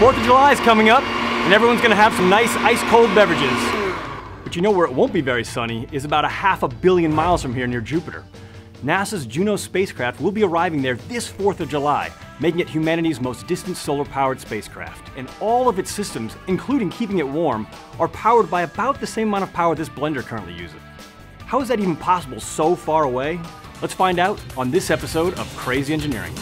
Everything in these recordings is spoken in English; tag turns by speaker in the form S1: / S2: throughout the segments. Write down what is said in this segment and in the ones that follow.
S1: 4th of July is coming up, and everyone's gonna have some nice ice-cold beverages. But you know where it won't be very sunny is about 500 million miles from here near Jupiter. NASA's Juno spacecraft will be arriving there this 4th of July, making it humanity's most distant solar-powered spacecraft. And all of its systems, including keeping it warm, are powered by about the same amount of power this blender currently uses. How is that even possible so far away? Let's find out on this episode of Crazy Engineering.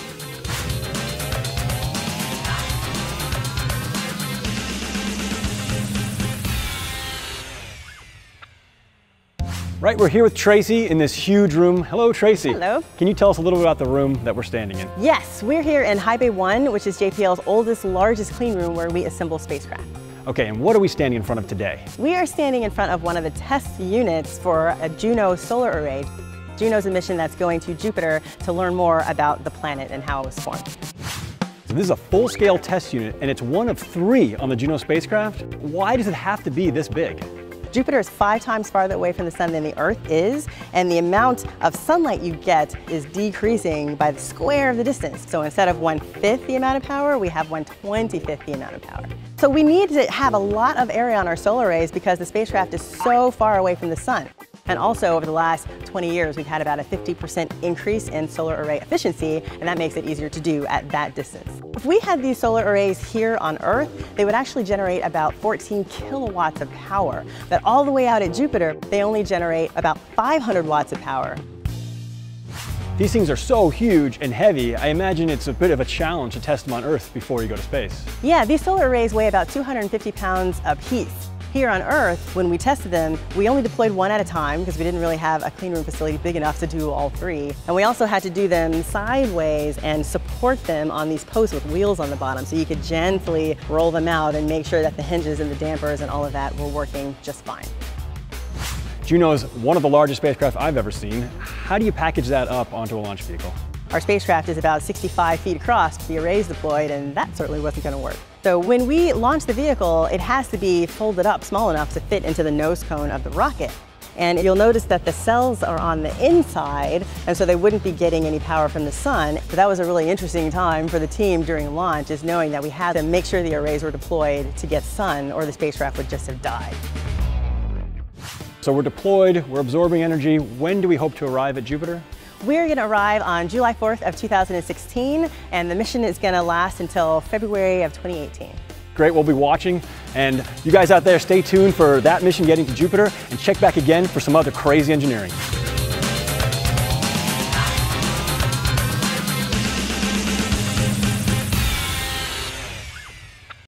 S1: Right, we're here with Tracy in this huge room. Hello, Tracy.
S2: Hello. Can
S1: you tell us a little bit about the room that we're standing in?
S2: Yes, we're here in High Bay 1, which is JPL's oldest, largest clean room where we assemble spacecraft.
S1: Okay, and what are we standing in front of today?
S2: We are standing in front of one of the test units for a Juno solar array. Juno's a mission that's going to Jupiter to learn more about the planet and how it was formed.
S1: So this is a full-scale test unit, and it's one of 3 on the Juno spacecraft. Why does it have to be this big?
S2: Jupiter is 5 times farther away from the sun than the Earth is, and the amount of sunlight you get is decreasing by the square of the distance. So instead of 1/5 the amount of power, we have 1/25 the amount of power. So we need to have a lot of area on our solar arrays because the spacecraft is so far away from the sun. And also over the last 20 years, we've had about a 50% increase in solar array efficiency, and that makes it easier to do at that distance. If we had these solar arrays here on Earth, they would actually generate about 14 kilowatts of power. But all the way out at Jupiter, they only generate about 500 watts of power.
S1: These things are so huge and heavy, I imagine it's a bit of a challenge to test them on Earth before you go to space.
S2: Yeah, these solar arrays weigh about 250 pounds apiece. Here on Earth, when we tested them, we only deployed one at a time because we didn't really have a clean room facility big enough to do all 3. And we also had to do them sideways and support them on these posts with wheels on the bottom so you could gently roll them out and make sure that the hinges and the dampers and all of that were working just fine.
S1: Juno is one of the largest spacecraft I've ever seen. How do you package that up onto a launch vehicle?
S2: Our spacecraft is about 65 feet across, the array's deployed, and that certainly wasn't going to work. So when we launch the vehicle, it has to be folded up small enough to fit into the nose cone of the rocket. And you'll notice that the cells are on the inside, and so they wouldn't be getting any power from the sun. But that was a really interesting time for the team during launch, is knowing that we had to make sure the arrays were deployed to get sun, or the spacecraft would just have died.
S1: So we're deployed, we're absorbing energy. When do we hope to arrive at Jupiter?
S2: We're going to arrive on July 4th of 2016, and the mission is going to last until February of 2018.
S1: Great, we'll be watching, and you guys out there stay tuned for that mission getting to Jupiter, and check back again for some other crazy engineering.